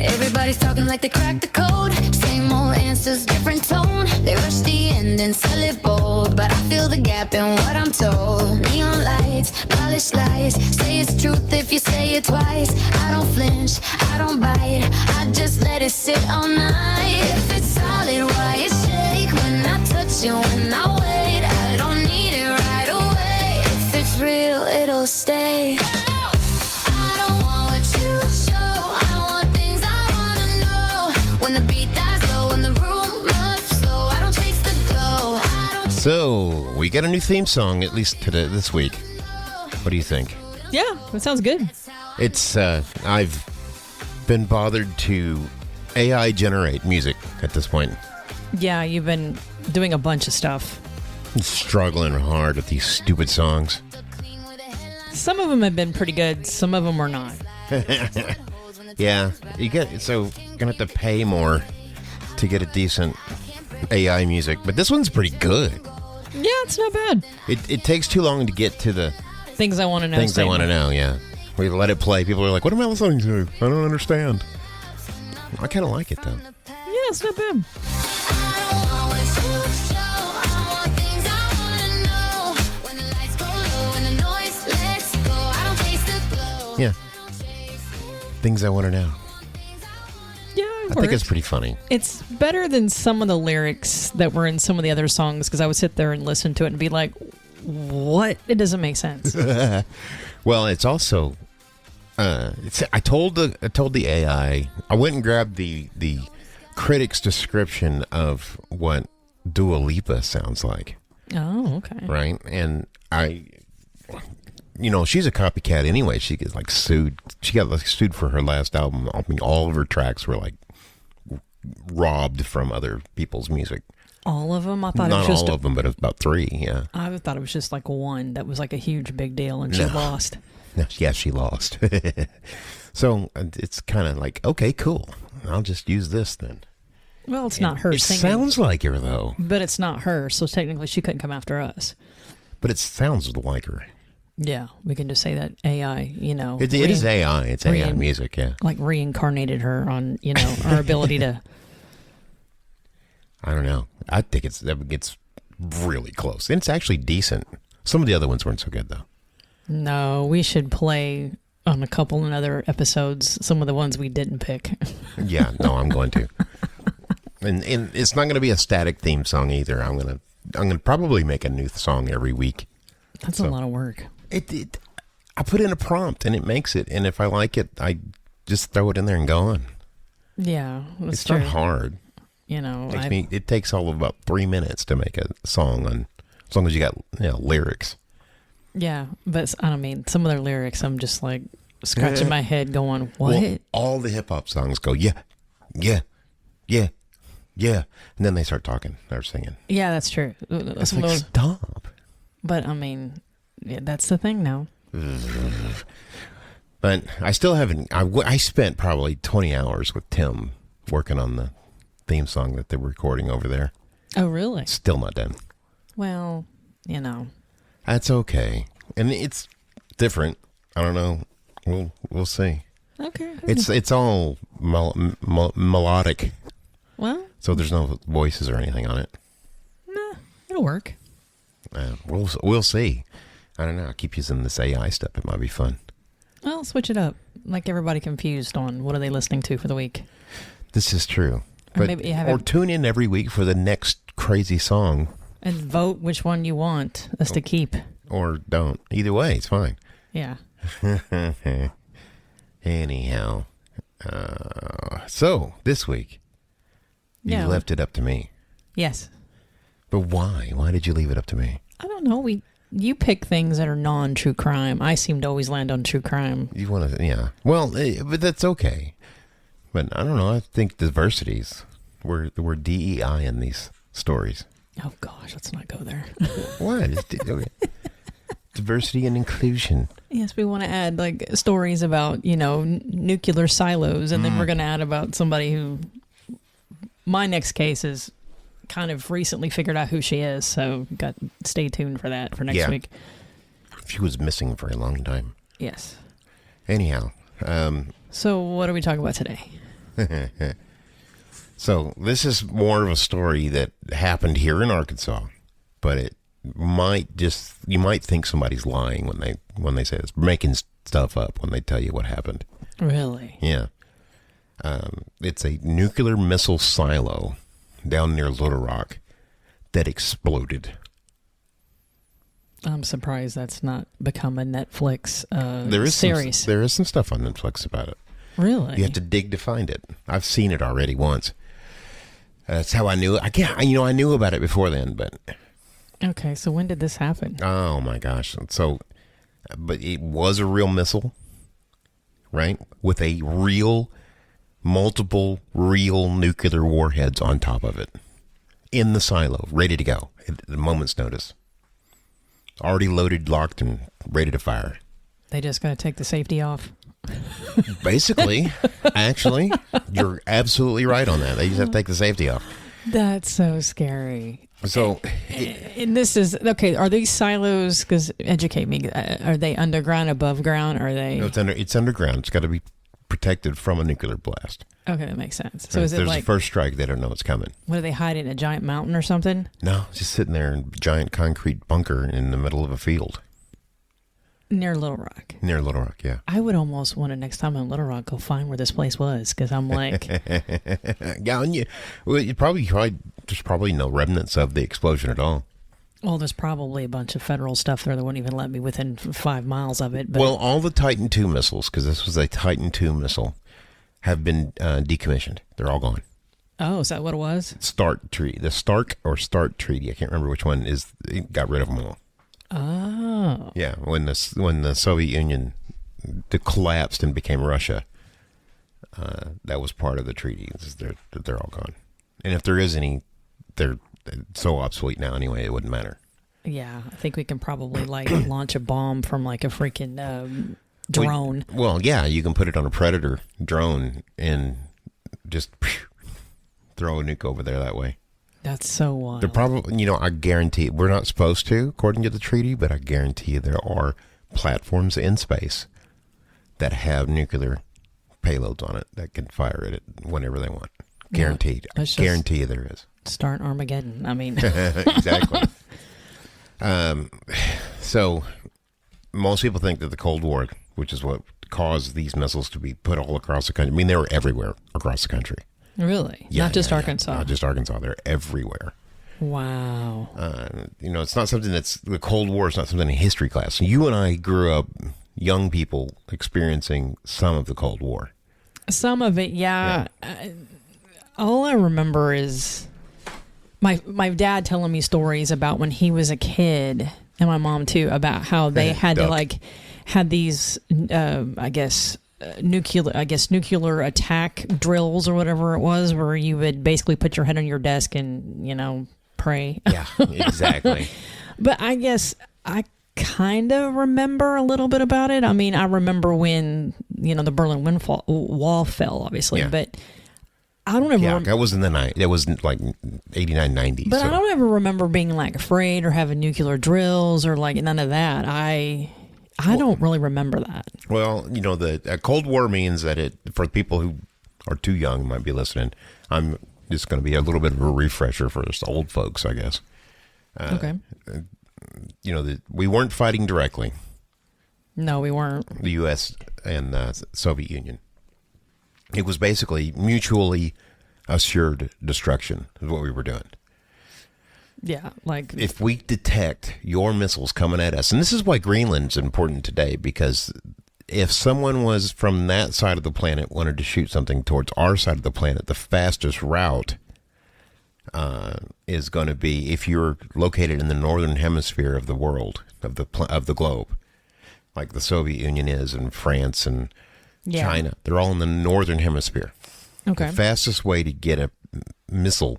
Everybody's talking like they cracked the code. Same old answers, different tone. They rush the end and sell it bold, but I feel the gap in what I'm told. Neon lights, polished lies. Say it's truth if you say it twice. I don't flinch, I don't bite. I just let it sit all night. If it's solid, why it shake? When I touch it, when I wait, I don't need it right away. If it's real, it'll stay. I don't want what you show. I want things I wanna know. When the beat dies low, when the room moves slow, I don't chase the glow. So, we got a new theme song, at least this week. What do you think? Yeah, that sounds good. It's, I've been bothered to AI generate music at this point. Yeah, you've been doing a bunch of stuff. I'm struggling hard with these stupid songs. Some of them have been pretty good, some of them are not. Yeah, so gonna have to pay more to get a decent AI music, but this one's pretty good. Yeah, it's not bad. It takes too long to get to the Things I want to know. things I want to know, yeah. We let it play. People are like, what am I listening to? I don't understand. I kind of like it, though. Yeah, it's not bad. Yeah. Things I want to know. Yeah, I think it's pretty funny. It's better than some of the lyrics that were in some of the other songs, because I would sit there and listen to it and be like, what? It doesn't make sense. Well, it's also... I told the AI, I went and grabbed the critic's description of what Dua Lipa sounds like. Oh, okay. Right? And she's a copycat anyway. She gets like sued. She got like sued for her last album. I mean, all of her tracks were like robbed from other people's music. All of them? I thought Not it was just all of them, but it's about 3, yeah. I thought it was just like one that was like a huge big deal and she lost. No, yeah, she lost. So it's kind of like, okay, cool. I'll just use this then. Well, it's not her It singing. sounds like her, though. But it's not her, so technically she couldn't come after us. But it sounds like her. Yeah, we can just say that AI, It is AI. It's AI music, yeah. Like reincarnated her on, our ability to... I don't know. I think it's really close. And it's actually decent. Some of the other ones weren't so good, though. No, we should play on a couple in other episodes some of the ones we didn't pick. Yeah, no, I'm going to. And it's not going to be a static theme song either. I'm going to probably make a new song every week. That's a lot of work. I put in a prompt and it makes it, and if I like it, I just throw it in there and go on. Yeah, it's true. Not hard. It takes all of about 3 minutes to make a song as long as you got lyrics. Yeah, but some of their lyrics, I'm just like scratching my head going, what? Well, all the hip hop songs go, yeah, yeah, yeah, yeah. And then they start talking or singing. Yeah, that's true. It's like, stop. But, that's the thing now. But I still haven't, I spent probably 20 hours with Tim working on the theme song that they're recording over there. Oh, really? Still not done. Well, That's okay. And it's different. I don't know. We'll see. Okay. It's all melodic. Well. So there's no voices or anything on it. Nah, it'll work. We'll see. I don't know. I'll keep using this AI stuff. It might be fun. Well, switch it up. Like everybody confused on what are they listening to for the week. This is true. Or tune in every week for the next crazy song. And vote which one you want us to keep. Or don't. Either way, it's fine. Yeah. Anyhow. So, this week, you left it up to me. Yes. But why? Why did you leave it up to me? I don't know. You pick things that are non-true crime. I seem to always land on true crime. You want to, yeah. Well, but that's okay. But I don't know. I think diversities. We're DEI in these stories. Oh, gosh. Let's not go there. What? Diversity and inclusion. Yes, we want to add like stories about, nuclear silos. And then we're going to add about somebody who... My next case is kind of recently figured out who she is, so stay tuned for that for next week. She was missing for a long time. Yes. Anyhow. So what are we talking about today? So this is more of a story that happened here in Arkansas, but it you might think somebody's lying when they say this, making stuff up when they tell you what happened. Really? Yeah. It's a nuclear missile silo down near Little Rock that exploded. I'm surprised that's not become a Netflix series. There is some stuff on Netflix about it. Really? You have to dig to find it. I've seen it already once. That's how I knew it. I knew about it before then, but... Okay, so when did this happen? Oh, my gosh. So, but it was a real missile, right? With multiple real nuclear warheads on top of it. In the silo, ready to go at a moment's notice. Already loaded, locked, and ready to fire. They just going to take the safety off? Basically, actually, you're absolutely right on that. They just have to take the safety off. That's so scary. So, and this is okay. Are these silos? Because educate me. Are they underground, above ground? Are they? No, it's underground. It's got to be protected from a nuclear blast. Okay, that makes sense. So right. is it There's like the first strike? They don't know it's coming. What, do they hide in a giant mountain or something? No, just sitting there in a giant concrete bunker in the middle of a field. Near Little Rock. Near Little Rock, yeah. I would almost want to, next time I'm in Little Rock, go find where this place was, because I'm like... Yeah, and there's probably no remnants of the explosion at all. Well, there's probably a bunch of federal stuff there that wouldn't even let me within 5 miles of it. But... Well, all the Titan II missiles, because this was a Titan II missile, have been decommissioned. They're all gone. Oh, is that what it was? The Start Treaty. I can't remember which one is. It got rid of them all. Oh. Yeah, when the Soviet Union collapsed and became Russia, that was part of the treaty. They're all gone. And if there is any, they're so obsolete now anyway, it wouldn't matter. Yeah, I think we can probably launch a bomb from like a freaking drone. Well, yeah, you can put it on a Predator drone and just throw a nuke over there that way. That's so wild. They're probably, I guarantee, we're not supposed to, according to the treaty, but I guarantee you there are platforms in space that have nuclear payloads on it that can fire at it whenever they want. Guaranteed. Yeah, I guarantee you there is. Start Armageddon. I mean. Exactly. So most people think that the Cold War, which is what caused these missiles to be put all across the country. I mean, they were everywhere across the country. Really? Yeah, not just yeah, Arkansas? Not just Arkansas. They're everywhere. Wow. It's not something the Cold War is not something in history class. You and I grew up young people experiencing some of the Cold War. Some of it, yeah. All I remember is my dad telling me stories about when he was a kid, and my mom too, about how they had to had these, nuclear attack drills or whatever it was, where you would basically put your head on your desk and pray. Yeah, exactly. But I guess I kind of remember a little bit about it. I mean, I remember when the Berlin Wall fell, obviously, yeah. But I don't ever. Yeah, that was in the night. That was like 89, 90. But I don't ever remember being like afraid or having nuclear drills or like none of that. I don't really remember that. Well, the Cold War means that for people who are too young, might be listening, I'm just going to be a little bit of a refresher for us old folks, I guess. Okay. We weren't fighting directly. No, we weren't. The U.S. and the Soviet Union. It was basically mutually assured destruction is what we were doing. Yeah, like if we detect your missiles coming at us, and this is why Greenland's important today, because if someone was from that side of the planet wanted to shoot something towards our side of the planet, the fastest route is going to be if you're located in the northern hemisphere of the world, of the globe, like the Soviet Union is, and France and China. They're all in the northern hemisphere. Okay. The fastest way to get a missile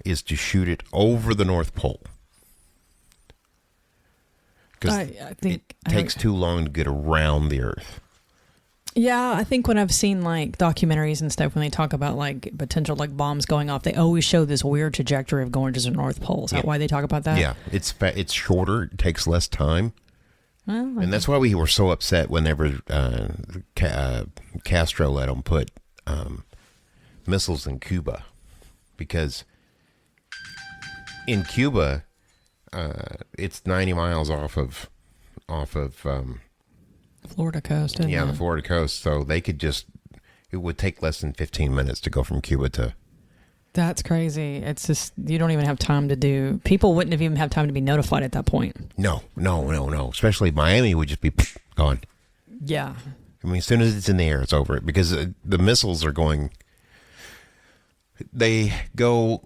is to shoot it over the North Pole. Because I think it takes too long to get around the Earth. Yeah, I think when I've seen like documentaries and stuff, when they talk about like potential like bombs going off, they always show this weird trajectory of going to the North Pole. Is that why they talk about that? Yeah, it's shorter. It takes less time. Well, And that's why we were so upset whenever Castro let them put missiles in Cuba, because in Cuba, it's 90 miles off of Florida coast. Isn't the it? Florida coast, so they could it would take less than 15 minutes to go from Cuba to. That's crazy. It's just, you don't even have time to do. People wouldn't have even have time to be notified at that point. No. Especially Miami would just be gone. Yeah. I mean, as soon as it's in the air, it's over. Because the missiles are going. They go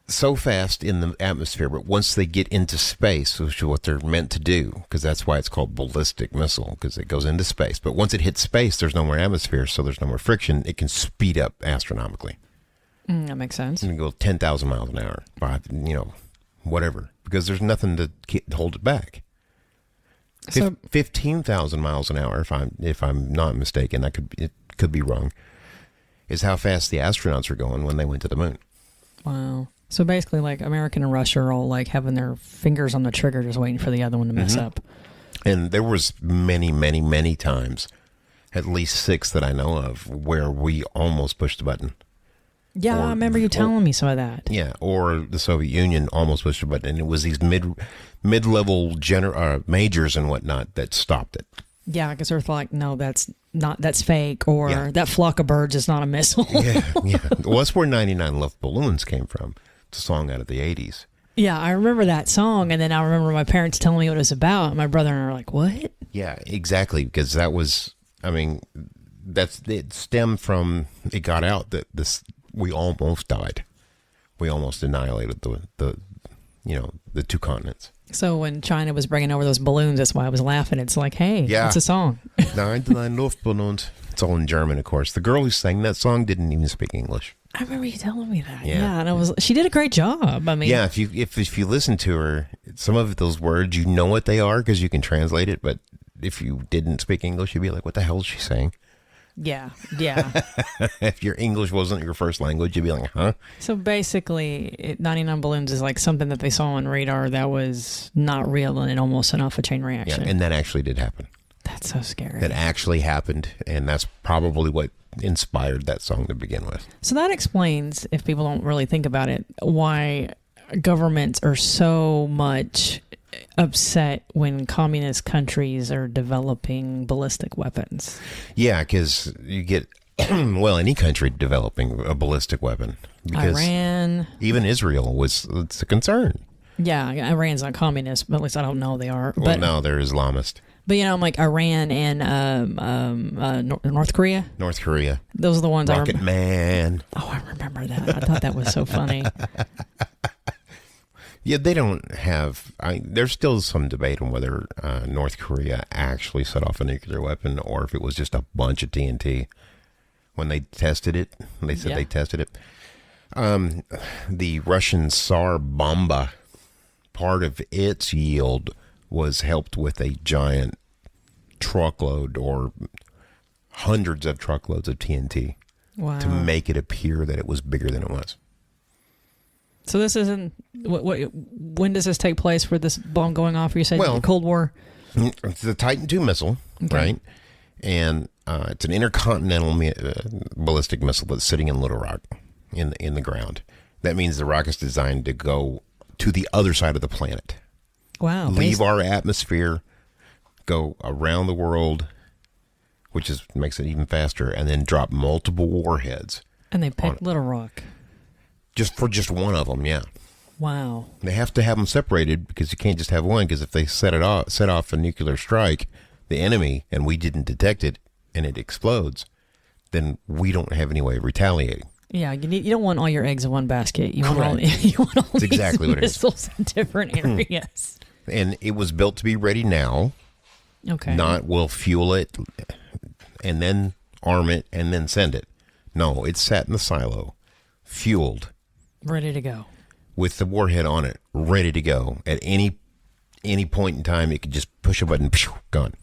so fast in the atmosphere, but once they get into space, which is what they're meant to do, because that's why it's called ballistic missile, because it goes into space. But once it hits space, there's no more atmosphere, so there's no more friction. It can speed up astronomically. That makes sense. It can go 10,000 miles an hour, whatever, because there's nothing to hold it back. So 15,000 miles an hour, if I'm not mistaken, it could be wrong, is how fast the astronauts are going when they went to the moon. wow. So basically, like America and Russia are all like having their fingers on the trigger, just waiting for the other one to mess up. And there was many, many, many times, at least 6 that I know of, where we almost pushed the button. Yeah, I remember you telling me some of that. Yeah, or the Soviet Union almost pushed the button, and it was these mid-level majors and whatnot that stopped it. Yeah, because they're like, no, that's fake, or that flock of birds is not a missile. Yeah. Well, that's where 99 Left Balloons came from. It's a song out of the 80s. Yeah, I remember that song, and then I remember my parents telling me what it was about, and my brother and I were like, what? Yeah, exactly, because that was, it stemmed from, it got out that we almost died. We almost annihilated the 2 continents. So when China was bringing over those balloons, that's why I was laughing. It's like, hey, it's a song. 99 Luftballons. It's all in German, of course. The girl who sang that song didn't even speak English. I remember you telling me that. Yeah. And she did a great job. I mean, yeah, if you listen to her, some of those words, you know what they are because you can translate it. But if you didn't speak English, you'd be like, what the hell is she saying? Yeah. If your English wasn't your first language, you'd be like, huh? So basically, 99 balloons is like something that they saw on radar that was not real, and it almost set off a chain reaction. Yeah, and that actually did happen. That's so scary. That actually happened, and that's probably what inspired that song to begin with. So that explains, if people don't really think about it, why governments are so much upset when communist countries are developing ballistic weapons. Yeah, because you get, any country developing a ballistic weapon. Because Iran. Even Israel it's a concern. Yeah, Iran's not communist, but at least I don't know they are. Well, no, they're Islamist. But, I'm like Iran and North Korea. North Korea. Those are the ones Rocket Man. Oh, I remember that. I thought that was so funny. Yeah, they don't have... there's still some debate on whether North Korea actually set off a nuclear weapon or if it was just a bunch of TNT. When they tested it, they said they tested it. The Russian Tsar Bomba, part of its yield was helped with a giant truckload or hundreds of truckloads of TNT to make it appear that it was bigger than it was. So this isn't... when does this take place for this bomb going off? You said Cold War? It's the Titan II missile, right? And it's an intercontinental ballistic missile that's sitting in Little Rock in the ground. That means the rocket's designed to go to the other side of the planet. Wow. Leave our atmosphere, go around the world, which makes it even faster, and then drop multiple warheads. And they picked Little Rock. Just one of them, yeah. Wow. They have to have them separated because you can't just have one, because if they set off a nuclear strike, the enemy, and we didn't detect it, and it explodes, then we don't have any way of retaliating. Yeah, you don't want all your eggs in one basket. You want all That's exactly what it is. Missiles in different areas. And it was built to be ready now. Okay. Not we'll fuel it and then arm it and then send it. No, it's sat in the silo, fueled. Ready to go. With the warhead on it, ready to go. At any point in time, you could just push a button, gone.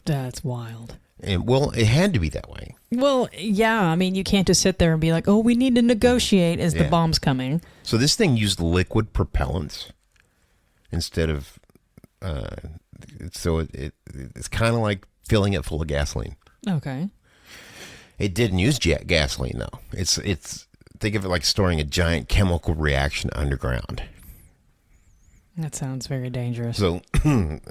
That's wild. And, well, it had to be that way. Well, yeah. I mean, you can't just sit there and be like, oh, we need to negotiate as the bomb's coming. So this thing used liquid propellants instead of, it's kind of like filling it full of gasoline. Okay. It didn't use gasoline, though. It's think of it like storing a giant chemical reaction underground. That sounds very dangerous. So you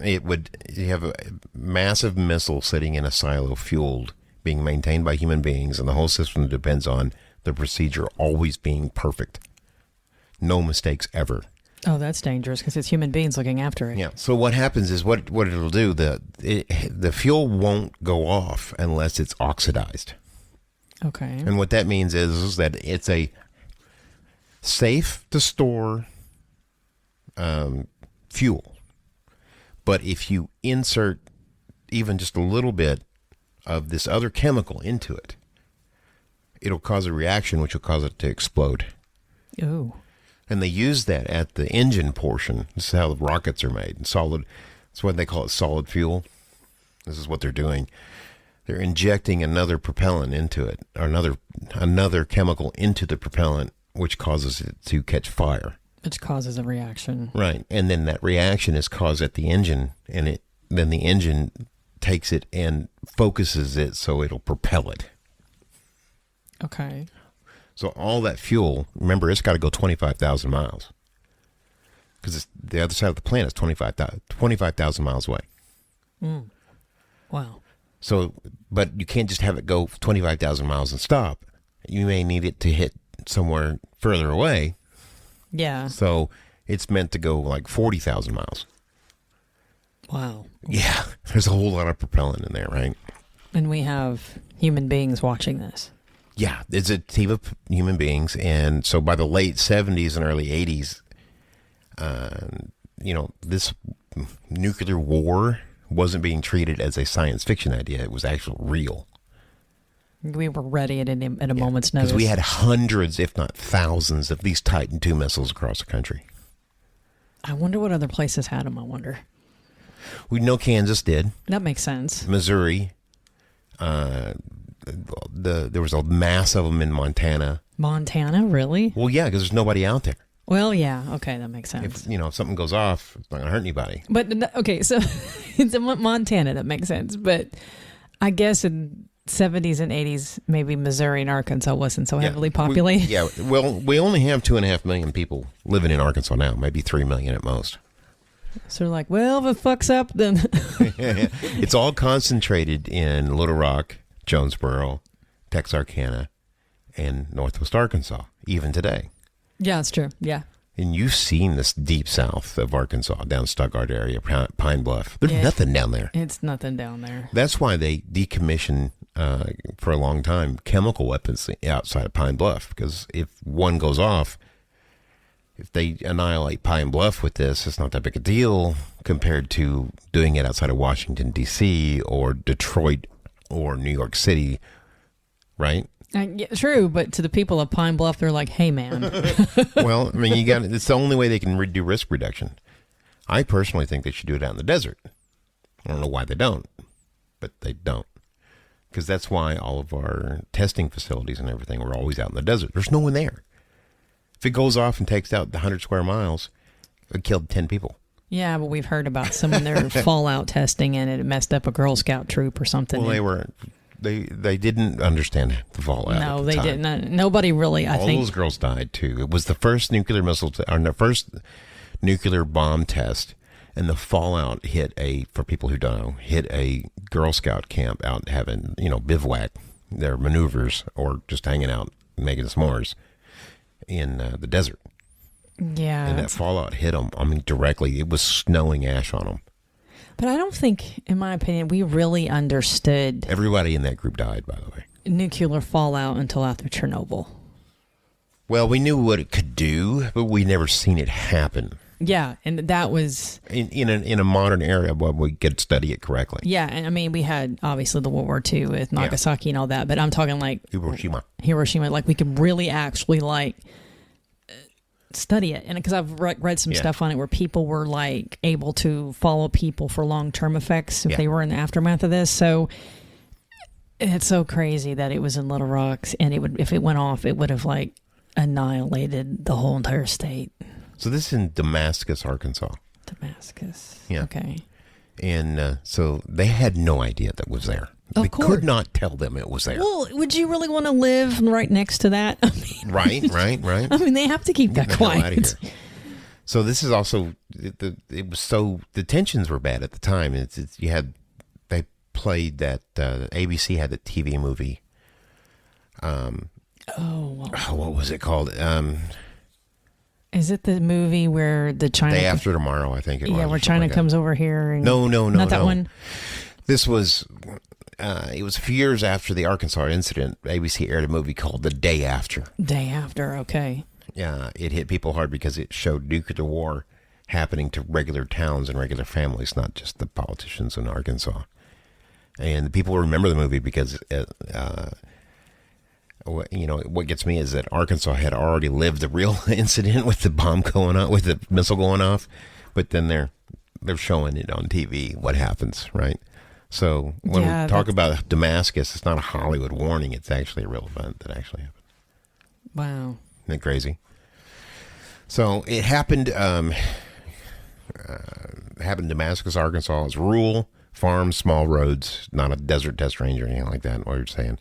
have a massive missile sitting in a silo fueled, being maintained by human beings, and the whole system depends on the procedure always being perfect. No mistakes ever. Oh, that's dangerous because it's human beings looking after it. Yeah. So what happens is what it'll do, the fuel won't go off unless it's oxidized. Okay. And what that means is that it's a safe to store fuel. But if you insert even just a little bit of this other chemical into it, it'll cause a reaction which will cause it to explode. Ooh. And they use that at the engine portion. This is how the rockets are made. That's why they call it solid fuel. This is what they're doing. They're injecting another propellant into it, or another chemical into the propellant, which causes it to catch fire. Which causes a reaction. Right. And then that reaction is caused at the engine, and then the engine takes it and focuses it so it'll propel it. Okay. So all that fuel, remember, it's got to go 25,000 miles. Because the other side of the planet is 25,000 miles away. Mm. Wow. So, but you can't just have it go 25,000 miles and stop. You may need it to hit somewhere further away. Yeah. So it's meant to go like 40,000 miles. Wow. Yeah. There's a whole lot of propellant in there, right? And we have human beings watching this. Yeah. It's a team of human beings. And so by the late 70s and early 80s, this nuclear war wasn't being treated as a science fiction idea. It was actually real. We were ready at a moment's notice. Because we had hundreds, if not thousands, of these Titan II missiles across the country. I wonder what other places had them, I wonder. We know Kansas did. That makes sense. Missouri. There was a mass of them in Montana. Montana, really? Well, yeah, because there's nobody out there. Well, yeah. Okay, that makes sense. If something goes off, it's not going to hurt anybody. But, okay, so it's in Montana, that makes sense. But I guess in 70s and 80s, maybe Missouri and Arkansas wasn't so heavily populated. We only have 2.5 million people living in Arkansas now, maybe 3 million at most. So they're like, well, if it fucks up, then... It's all concentrated in Little Rock, Jonesboro, Texarkana, and Northwest Arkansas, even today. Yeah, it's true. Yeah. And you've seen this deep south of Arkansas, down Stuttgart area, Pine Bluff. There's nothing down there. It's nothing down there. That's why they decommissioned, for a long time, chemical weapons outside of Pine Bluff. Because if one goes off, if they annihilate Pine Bluff with this, it's not that big a deal compared to doing it outside of Washington, D.C. or Detroit or New York City, right? Yeah, true, but to the people of Pine Bluff, they're like, hey, man. Well, I mean, it's the only way they can do risk reduction. I personally think they should do it out in the desert. I don't know why they don't, but they don't. Because that's why all of our testing facilities and everything were always out in the desert. There's no one there. If it goes off and takes out the 100 square miles, it killed 10 people. Yeah, but we've heard about some of their fallout testing and it messed up a Girl Scout troop or something. Well, they didn't understand the fallout. No, they didn't. Nobody really, I think. All those girls died, too. It was the first nuclear first nuclear bomb test, and the fallout for people who don't know, hit a Girl Scout camp out having, bivouac, their maneuvers, or just hanging out making s'mores in the desert. Yeah. And that fallout hit them, directly. It was snowing ash on them. But I don't think, in my opinion, we really understood... Everybody in that group died, by the way. ...nuclear fallout until after Chernobyl. Well, we knew what it could do, but we never seen it happen. Yeah, and that was... In a modern era, where we could study it correctly. Yeah, and I mean, we had, obviously, the World War II with Nagasaki and all that, but I'm talking like... Hiroshima, like we could really actually, study it. And because I've read some stuff on it where people were able to follow people for long-term effects if they were in the aftermath of this. So It's so crazy that it was in Little Rock, and if it went off, it would have like annihilated the whole entire state. So this is in Damascus, Arkansas. Damascus. Yeah. Okay. And so they had no idea that was there. Of They course. could not tell them it was there. Well, would you really want to live right next to that? I mean, Right. I mean, they have to keep that Get the hell out of quiet. here. So this is also it was so the tensions were bad at the time. They played that ABC had the TV movie. What was it called? Is it the movie where the China? Day After Tomorrow, I think it was. Yeah, where China comes over here. And No, not that one. This was. It was a few years after the Arkansas incident. ABC aired a movie called The Day After. Day After. Okay. Yeah, it hit people hard because it showed nuclear war happening to regular towns and regular families, not just the politicians in Arkansas. And the people remember the movie because, what gets me is that Arkansas had already lived the real incident with the bomb going off, with the missile going off, but then they're showing it on TV. What happens, right? So when we talk about Damascus, it's not a Hollywood warning; it's actually a real event that actually happened. Wow. Isn't that crazy? So it happened. Happened in Damascus, Arkansas. It's rural farms, small roads, not a desert test range or anything like that. What you're saying?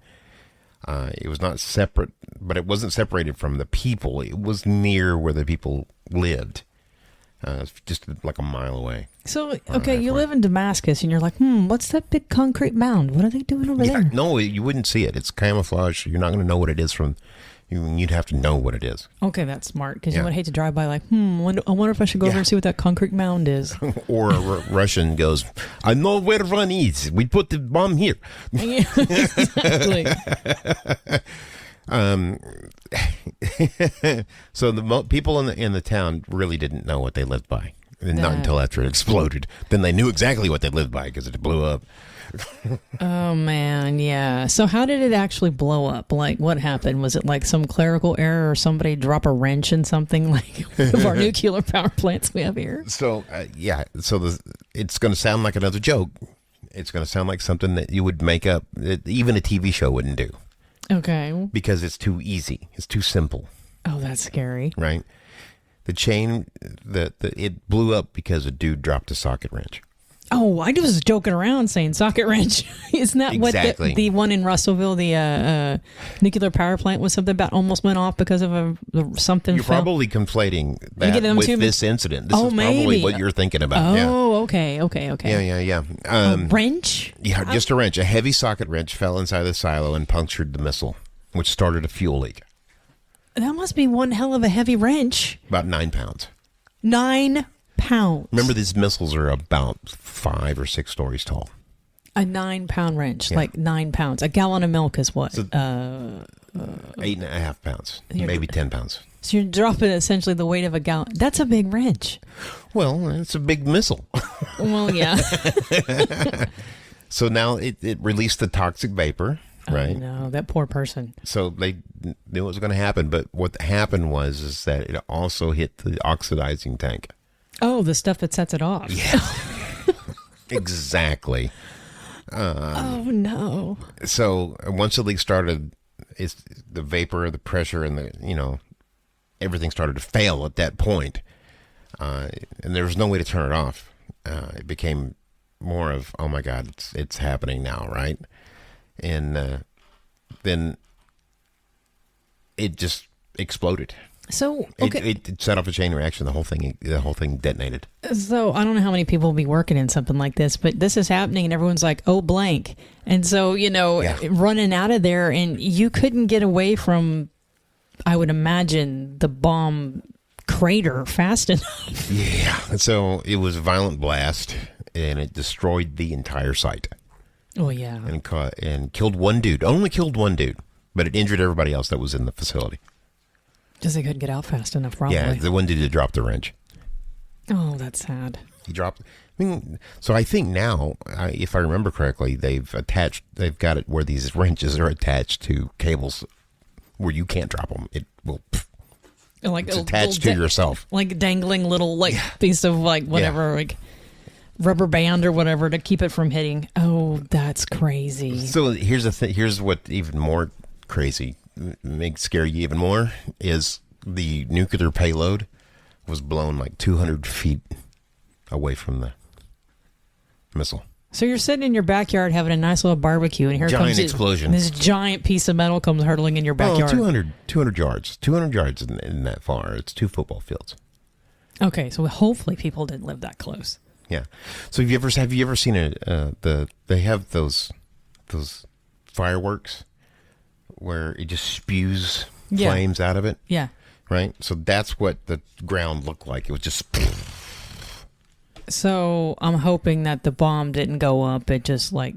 It was not separate, but it wasn't separated from the people. It was near where the people lived, just like a mile away. So, okay, you live in Damascus, and you're like, what's that big concrete mound? What are they doing over there? No, you wouldn't see it. It's camouflage. You're not going to know what it is from. You'd have to know what it is. Okay, that's smart, because you would hate to drive by like, I wonder if I should go over and see what that concrete mound is. Or a Russian goes, I know where one is. We put the bomb here. Yeah, exactly. So the people in the town really didn't know what they lived by. And not until after it exploded. Then they knew exactly what they lived by because it blew up. Oh, man, yeah. So how did it actually blow up? Like, what happened? Was it like some clerical error or somebody drop a wrench in something like one of our nuclear power plants we have here? So, So it's going to sound like another joke. It's going to sound like something that you would make up, that even a TV show wouldn't do. Okay. Because it's too easy. It's too simple. Oh, that's scary. Right? The chain, it blew up because a dude dropped a socket wrench. Oh, I was joking around saying socket wrench. Isn't that Exactly. what the one in Russellville, the nuclear power plant, was something about almost went off because of something? You're probably conflating that with this incident. This is probably maybe what you're thinking about. Oh, okay. Yeah. A wrench? Yeah, just a wrench. A heavy socket wrench fell inside the silo and punctured the missile, which started a fuel leak. That must be one hell of a heavy wrench. About 9 pounds. 9 pounds. Remember, these missiles are about 5 or 6 stories tall. A 9-pound wrench, like 9 pounds. A gallon of milk is what? So, 8.5 pounds, maybe 10 pounds. So you're dropping essentially the weight of a gallon. That's a big wrench. Well, it's a big missile. Well, yeah. So now it released the toxic vapor, right? No, that poor person. So they knew what was going to happen, but what happened is that it also hit the oxidizing tank. Oh, the stuff that sets it off. Yeah. Exactly. Oh, no. So once the leak started, it's the vapor, the pressure, and everything started to fail at that point. And there was no way to turn it off. It became more of, oh my God, it's happening now, right? And then it just exploded. So, okay. It set off a chain reaction. The whole thing detonated. So I don't know how many people will be working in something like this, but this is happening and everyone's like, oh, blank. And so, running out of there, and you couldn't get away from, I would imagine, the bomb crater fast enough. Yeah. So it was a violent blast, and it destroyed the entire site. Oh, yeah. And killed one dude. Only killed one dude, but it injured everybody else that was in the facility. Because they couldn't get out fast enough, probably. Yeah, the one dude that dropped the wrench. Oh, that's sad. He dropped. So I think now, if I remember correctly, they've got it where these wrenches are attached to cables where you can't drop them. It will. Like it's attached to yourself, like dangling little piece of whatever. rubber band or whatever to keep it from hitting. Oh, that's crazy. So here's the thing. Here's what even more crazy makes scare you even more is the nuclear payload was blown like 200 feet away from the missile. So you're sitting in your backyard having a nice little barbecue, and here Giant comes explosion. This giant piece of metal comes hurtling in your backyard. 200 yards. 200 yards isn't that far. It's 2 football fields. Okay, so hopefully people didn't live that close. Yeah. So have you ever seen they have those fireworks where it just spews flames out of it? Yeah. Right? So that's what the ground looked like. It was just... So I'm hoping that the bomb didn't go up. It just like...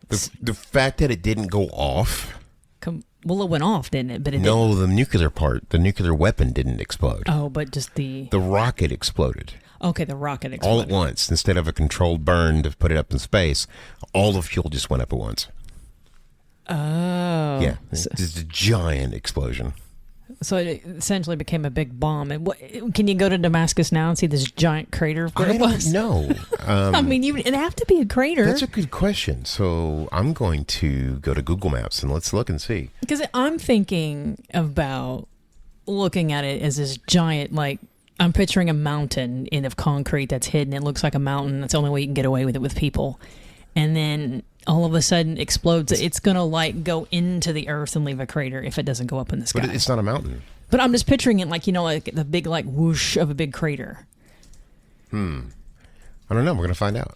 The fact that it didn't go off... Well, it went off, didn't it? But it No, didn't. the nuclear part, the nuclear weapon didn't explode. Oh, but just the... The rocket exploded. Okay, the rocket exploded. All at once. Instead of a controlled burn to put it up in space, all the fuel just went up at once. Oh. Yeah. Just a giant explosion. So it essentially became a big bomb. Can you go to Damascus now and see this giant crater where it was? No. I mean, it'd have to be a crater. That's a good question. So I'm going to go to Google Maps and let's look and see. Because I'm thinking about looking at it as this giant, like, I'm picturing a mountain of concrete that's hidden. It looks like a mountain. That's the only way you can get away with it with people. And then all of a sudden explodes. It's going to like go into the earth and leave a crater if it doesn't go up in the sky. But it's not a mountain. But I'm just picturing it like, like the big like whoosh of a big crater. I don't know. We're going to find out.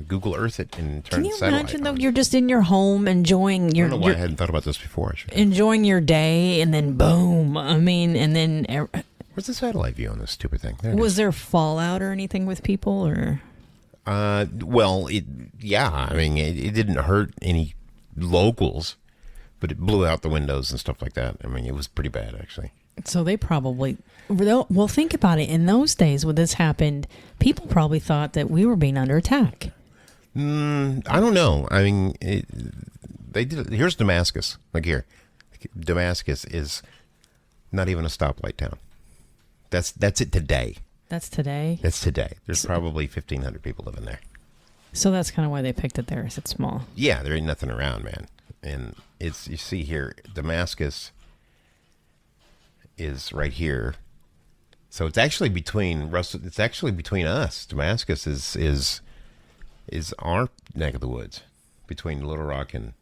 Google Earth it and turn Can you the satellite imagine though? on. You're just in your home enjoying your... I don't know why I hadn't thought about this before. Enjoying your day and then boom. I mean, and then... Where's the satellite view on this stupid thing? Was there fallout or anything with people or... Well, yeah. I mean, it didn't hurt any locals, but it blew out the windows and stuff like that. I mean, it was pretty bad, actually. So they probably... Well, think about it. In those days when this happened, people probably thought that we were being under attack. I don't know. I mean, they did. Here's Damascus. Like here. Damascus is not even a stoplight town. That's it today. That's today? That's today. There's probably 1,500 people living there. So that's kind of why they picked it there. Is it's small? Yeah, there ain't nothing around, man. And you see here, Damascus is right here. So it's actually between It's actually between us. Damascus is our neck of the woods, between Little Rock and.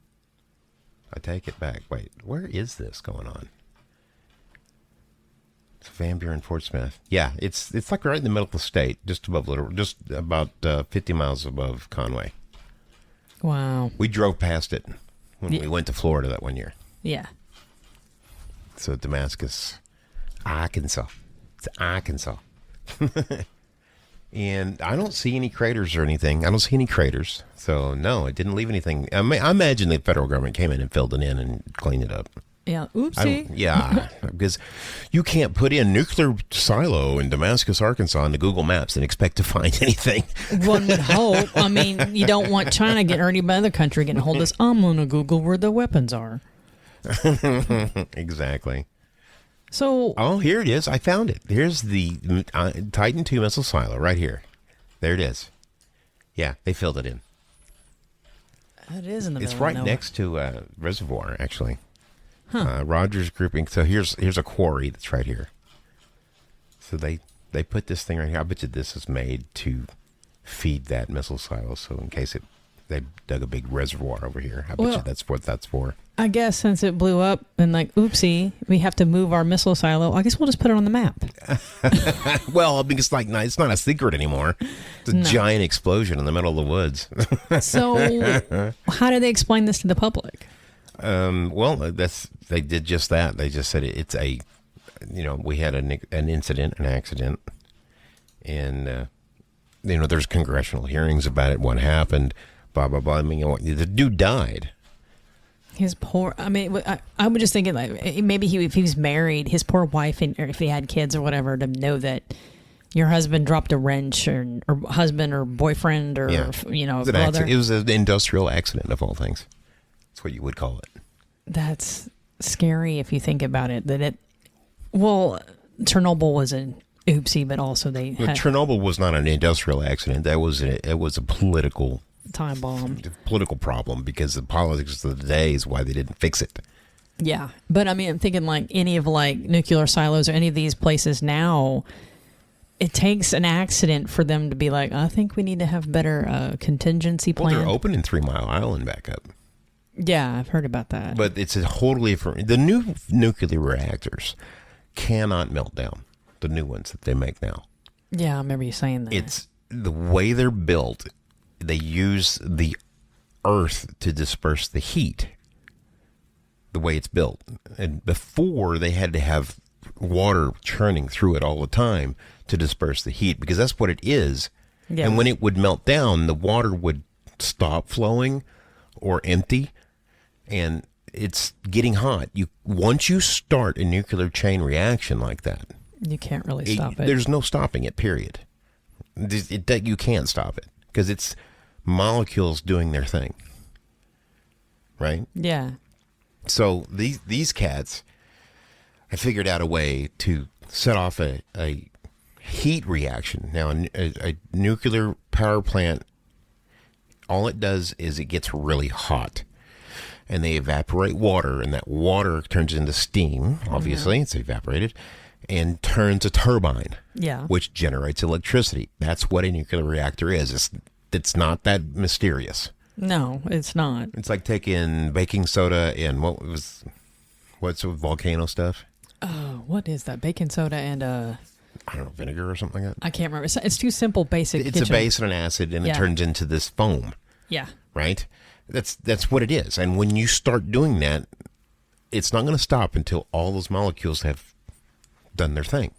I take it back. Wait, where is this going on? It's Van Buren, Fort Smith. Yeah, it's like right in the middle of the state, just about 50 miles above Conway. Wow. We drove past it when we went to Florida that one year. Yeah. So Damascus, Arkansas. It's Arkansas. And I don't see any craters or anything. I don't see any craters. So, no, it didn't leave anything. I imagine the federal government came in and filled it in and cleaned it up. Yeah. Oopsie. Yeah. Because you can't put in nuclear silo in Damascus, Arkansas into Google Maps and expect to find anything. One would hope. I mean, you don't want China getting or any other country getting a hold of this. I'm going to Google where the weapons are. Exactly. So, oh, here it is. I found it. Here's the Titan II missile silo right here. There it is. Yeah, they filled it in. it is in the middle It's of right nowhere. next to a reservoir, actually. Huh. Rogers Grouping. So here's a quarry that's right here. So they put this thing right here. I bet you this is made to feed that missile silo. So in case they dug a big reservoir over here. I bet you that's what that's for. I guess since it blew up and like, oopsie, we have to move our missile silo. I guess we'll just put it on the map. Well, I mean, it's not a secret anymore. It's a giant explosion in the middle of the woods. So how do they explain this to the public? Well, they did just that. They just said it's we had an accident, and there's congressional hearings about it. What happened? Blah blah blah. I mean, the dude died. His poor. I mean, I would just think like maybe if he was married, his poor wife, or if he had kids or whatever, to know that your husband dropped a wrench, or husband or boyfriend, or brother. It was an industrial accident of all things. That's what you would call it. That's scary if you think about it. Chernobyl was oopsie, but also they But had Chernobyl was not an industrial accident. It was a political time bomb. problem because the politics of the day is why they didn't fix it. Yeah, but I mean, I'm thinking like any of like nuclear silos or any of these places now, it takes an accident for them to be like, I think we need to have better contingency plan. Well, they're opening 3 Mile Island back up. Yeah, I've heard about that. But it's a totally different. The new nuclear reactors cannot melt down. The new ones that they make now. Yeah, I remember you saying that. It's the way they're built. They use the earth to disperse the heat. The way it's built, and before they had to have water churning through it all the time to disperse the heat because that's what it is. Yeah. And when it would melt down, the water would stop flowing or empty, and it's getting hot. Once you start a nuclear chain reaction like that, you can't really stop it. There's no stopping it. Period. You can't stop it because it's molecules doing their thing, right? Yeah. So these cats have figured out a way to set off a heat reaction. Now, a nuclear power plant, all it does is it gets really hot. And they evaporate water, and that water turns into steam, obviously, it's evaporated, and turns a turbine, which generates electricity. That's what a nuclear reactor is. It's not that mysterious. No, it's not. It's like taking baking soda and what's with volcano stuff? What is that? Baking soda and I don't know, vinegar or something like that. I can't remember. It's too simple, basic. It's kitchen. a base and an acid, and it turns into this foam. Yeah. Right? That's what it is. And when you start doing that, it's not going to stop until all those molecules have done their thing.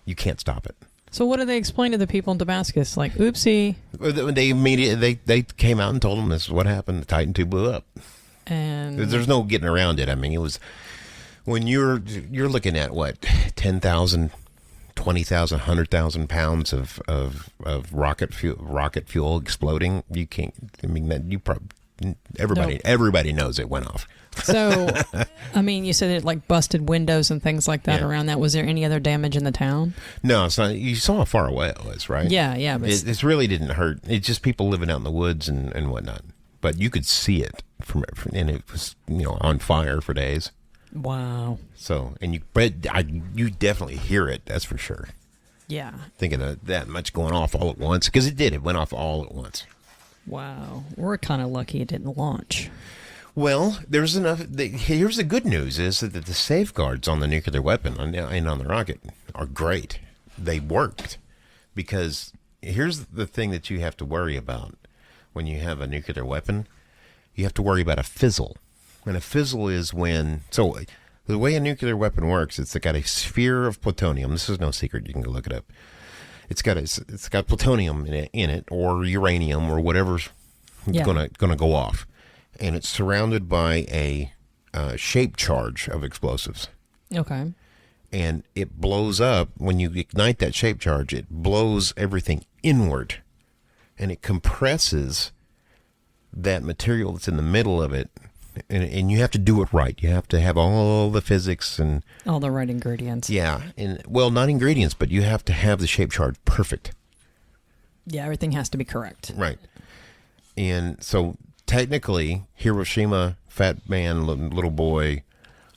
You can't stop it. So what do they explain to the people in Damascus? Like, oopsie. They immediately they came out and told them this is what happened. The Titan II blew up, and there's no getting around it. I mean, it was when you're looking at what 10,000, 20,000, 100,000 pounds of rocket fuel exploding. You can't. I mean, that you probably everybody knows it went off. So, I mean, you said it like busted windows and things like that around that. Was there any other damage in the town? No, it's not. You saw how far away it was, right? Yeah. But it really didn't hurt. It's just people living out in the woods and whatnot. But you could see it and it was on fire for days. Wow. So you definitely hear it. That's for sure. Yeah. Thinking of that much going off all at once because it did. It went off all at once. Wow. We're kind of lucky it didn't launch. Well, there's enough. Here's the good news: is that the safeguards on the nuclear weapon and on the rocket are great. They worked because here's the thing that you have to worry about when you have a nuclear weapon. You have to worry about a fizzle, and a fizzle is when. So the way a nuclear weapon works, it's got a sphere of plutonium. This is no secret. You can go look it up. It's got plutonium in it, or uranium, or whatever's gonna go off. And it's surrounded by a shape charge of explosives. Okay. And it blows up. When you ignite that shape charge, it blows everything inward. And it compresses that material that's in the middle of it. And you have to do it right. You have to have all the physics and... all the right ingredients. Yeah. And well, not ingredients, but you have to have the shape charge perfect. Yeah, everything has to be correct. Right. And so... technically, Hiroshima, Fat Man, Little Boy,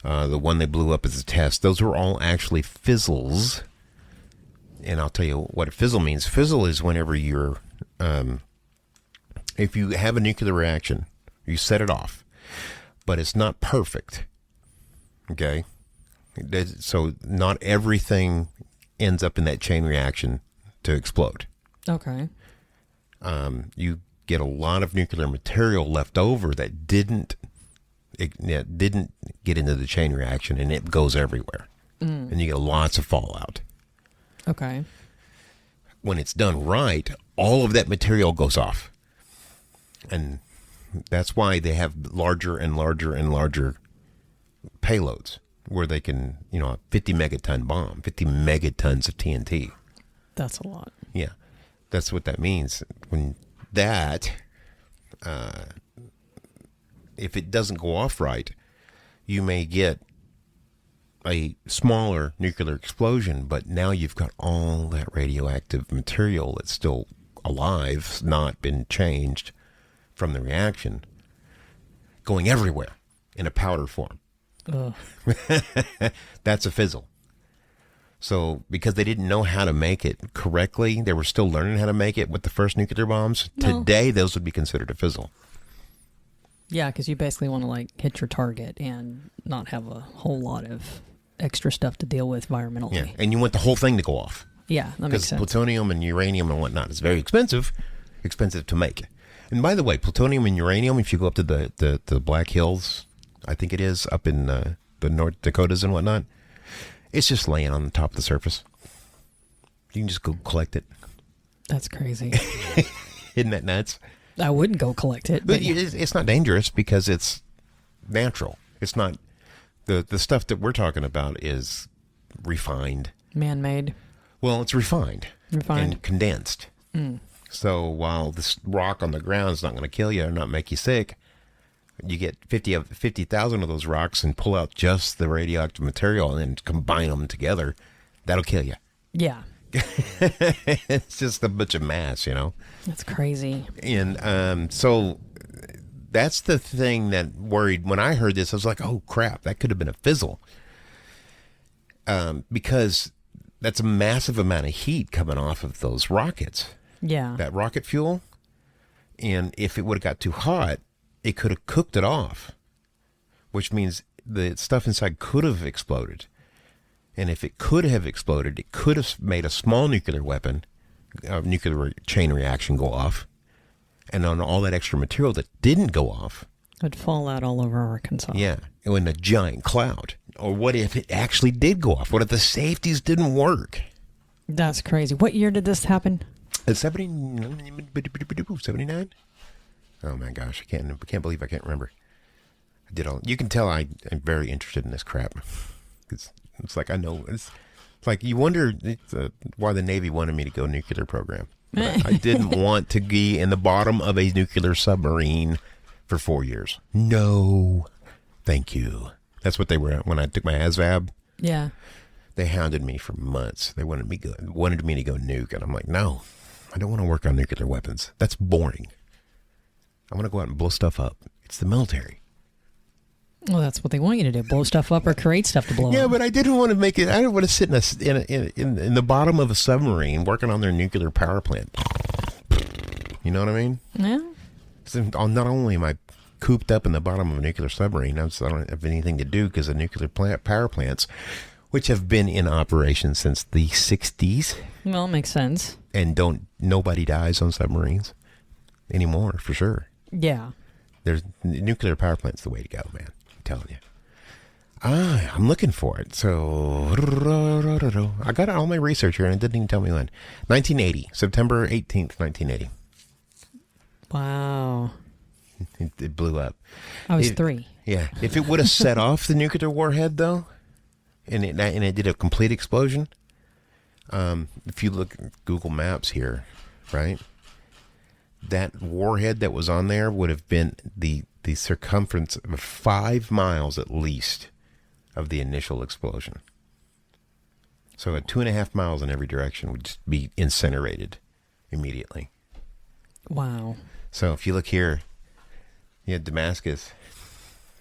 the one they blew up as a test, those were all actually fizzles. And I'll tell you what a fizzle means. Fizzle is whenever you're, if you have a nuclear reaction, you set it off, but it's not perfect. Okay? So not everything ends up in that chain reaction to explode. Okay. You get a lot of nuclear material left over that didn't get into the chain reaction, and it goes everywhere. And you get lots of fallout. Okay. When it's done right, all of that material goes off. And that's why they have larger and larger and larger payloads where they can, a 50 megaton bomb, 50 megatons of TNT. That's a lot. Yeah. That's what that means. When that, if it doesn't go off right, you may get a smaller nuclear explosion, but now you've got all that radioactive material that's still alive, not been changed from the reaction, going everywhere in a powder form. That's a fizzle. So because they didn't know how to make it correctly, they were still learning how to make it with the first nuclear bombs. No. Today, those would be considered a fizzle. Yeah, because you basically want to like hit your target and not have a whole lot of extra stuff to deal with environmentally. Yeah, and you want the whole thing to go off. Yeah, that makes Because sense. plutonium and uranium and whatnot is very expensive to make. And by the way, plutonium and uranium, if you go up to the Black Hills, I think it is, up in the North Dakotas and whatnot, it's just laying on the top of the surface. You can just go collect it. That's crazy. Isn't that nuts? I wouldn't go collect it. But it's not dangerous because it's natural. It's not, the stuff that we're talking about is refined. Man-made. Well, it's refined. And condensed. So while this rock on the ground is not going to kill you or not make you sick, you get 50,000 of those rocks and pull out just the radioactive material and then combine them together. That'll kill you. Yeah. It's just a bunch of mass, you know. That's crazy. And so that's the thing that worried. When I heard this, I was like, oh, crap, that could have been a fizzle. Because that's a massive amount of heat coming off of those rockets. Yeah. That rocket fuel. And if it would have got too hot, it could have cooked it off, which means the stuff inside could have exploded. And if it could have exploded, it could have made a small nuclear weapon, nuclear chain reaction go off. And on all that extra material that didn't go off. It'd fall out all over Arkansas. Yeah. In a giant cloud. Or what if it actually did go off? What if the safeties didn't work? That's crazy. What year did this happen? 79? Oh my gosh, I can't believe I can't remember. I did all. You can tell I'm very interested in this crap. It's like I know. It's like you wonder why the Navy wanted me to go nuclear program. But I didn't want to be in the bottom of a nuclear submarine for 4 years. No, thank you. That's what they were when I took my ASVAB. Yeah. They hounded me for months. They wanted me to go nuke, and I'm like, no, I don't want to work on nuclear weapons. That's boring. I want to go out and blow stuff up. It's the military. Well, that's what they want you to do: blow stuff up or create stuff to blow up. Yeah, but I didn't want to make it. I didn't want to sit in the bottom of a submarine working on their nuclear power plant. You know what I mean? Yeah. So not only am I cooped up in the bottom of a nuclear submarine, I don't have anything to do because of nuclear power plants, which have been in operation since the 60s. Well, it makes sense. And nobody dies on submarines anymore, for sure. Yeah. There's nuclear power plant's the way to go, man. I'm telling you. I'm looking for it. So I got all my research here, and it didn't even tell me when. 1980, September 18th, 1980. Wow. It blew up. I was 3. Yeah. If it would have set off the nuclear warhead, though, and it did a complete explosion, if you look at Google Maps here, right, that warhead that was on there would have been the circumference of 5 miles at least of the initial explosion. So at 2.5 miles in every direction would just be incinerated immediately. Wow. So if you look here, you had Damascus,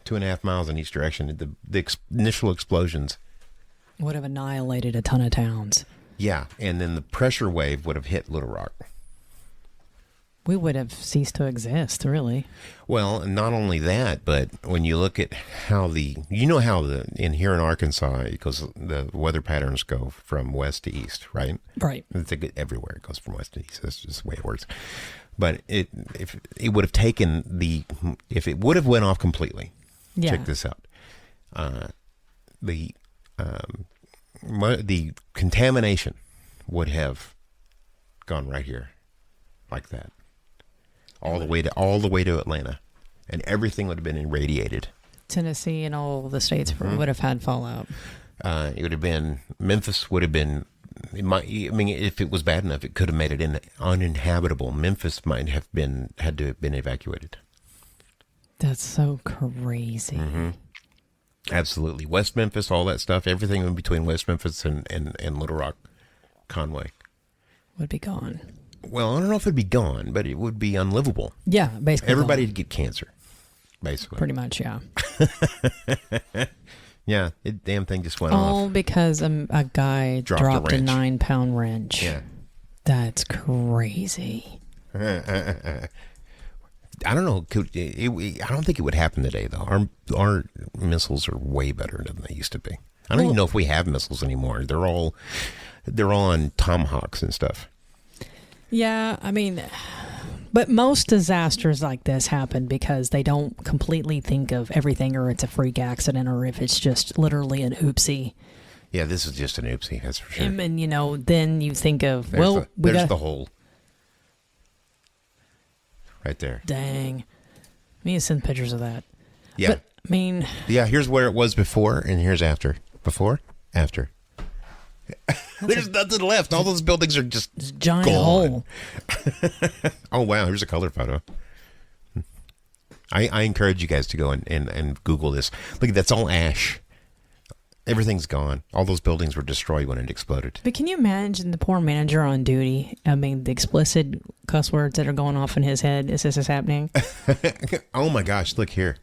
2.5 miles in each direction. The initial explosions would have annihilated a ton of towns. Yeah, and then the pressure wave would have hit Little Rock. We would have ceased to exist, really. Well, and not only that, but when you look at how in here in Arkansas, because the weather patterns go from west to east, right? Right. It's everywhere. It goes from west to east. That's just the way it works. But if it would have if it would have went off completely, yeah. Check this out. The contamination would have gone right here, like that, all the way to Atlanta, and everything would have been irradiated. Tennessee and all the states would have had fallout. It would have been Memphis. Would have been. If it was bad enough, it could have made it uninhabitable. Memphis might have had to have been evacuated. That's so crazy. Mm-hmm. Absolutely. West Memphis, all that stuff, everything in between West Memphis and Little Rock, Conway. Would be gone. Well, I don't know if it'd be gone, but it would be unlivable. Yeah, basically. Everybody gone. would get cancer, basically. Pretty much, yeah. Yeah, damn thing just went off. All because a guy dropped a 9-pound wrench. Yeah. That's crazy. I don't know. I don't think it would happen today, though. Our missiles are way better than they used to be. I don't even know if we have missiles anymore. They're all on Tomahawks and stuff. Yeah, I mean, but most disasters like this happen because they don't completely think of everything, or it's a freak accident, or if it's just literally an oopsie. Yeah, this is just an oopsie, that's for sure. And then you think of, there's the hole. Right there. Dang. I need to send pictures of that. Yeah. But, I mean... Yeah, here's where it was before, and here's after. Before, after. There's nothing left. All those buildings are just giant gone. hole. Oh, wow. Here's a color photo. I encourage you guys to go and Google this. Look, that's all ash. Everything's gone. All those buildings were destroyed when it exploded. But can you imagine the poor manager on duty? I mean, the explicit cuss words that are going off in his head as this is happening. Oh, my gosh. Look here.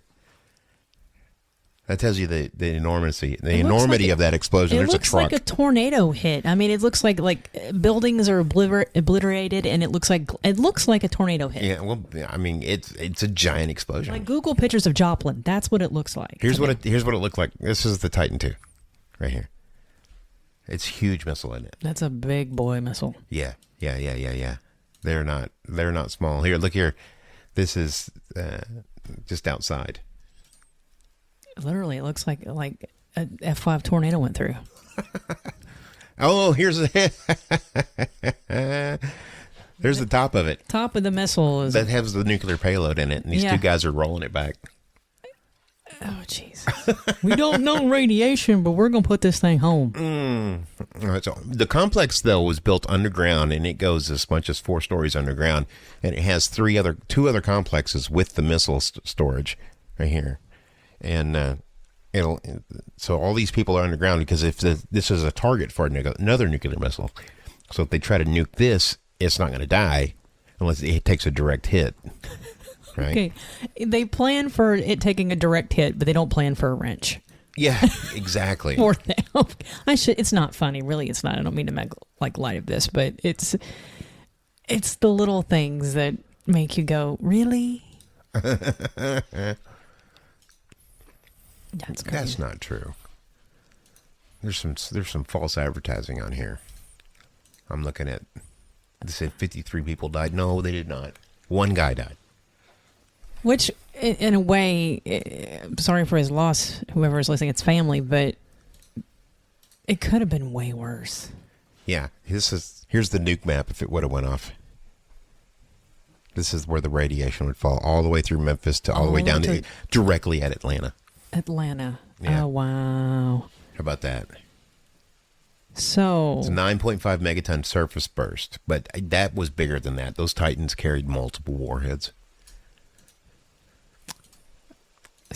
That tells you the enormity of that explosion. There's a truck. It looks like a tornado hit. I mean, it looks like buildings are obliterated, and it looks like a tornado hit. Yeah, well, I mean, it's a giant explosion. Like Google pictures of Joplin. That's what it looks like. Here's what it looked like. This is the Titan II, right here. It's a huge missile, isn't it? That's a big boy missile. Yeah. They're not small. Here, look here. This is just outside. Literally, it looks like a F5 tornado went through. Oh, there's the top of it. Top of the missile is that has the nuclear payload in it, and these two guys are rolling it back. Oh, jeez. We don't know radiation, but we're gonna put this thing home. So the complex, though, was built underground, and it goes as much as 4 stories underground, and it has two other complexes with the missile storage right here. And so all these people are underground because if this is a target for another nuclear missile, so if they try to nuke this, it's not going to die unless it takes a direct hit. Right? Okay, they plan for it taking a direct hit, but they don't plan for a wrench. Yeah, exactly. Or it's not funny, really. It's not. I don't mean to make light of this, but it's the little things that make you go, really? That's crazy. That's not true. There's some false advertising on here. I'm looking at. They said 53 people died. No, they did not. One guy died. Which, in a way, sorry for his loss, whoever is listening, it's family, but it could have been way worse. Yeah, here's the nuke map if it would have went off. This is where the radiation would fall all the way through Memphis to all the way down to directly at Atlanta. Yeah. Oh, wow. How about that? So it's a 9.5 megaton surface burst, but that was bigger than that. Those Titans carried multiple warheads.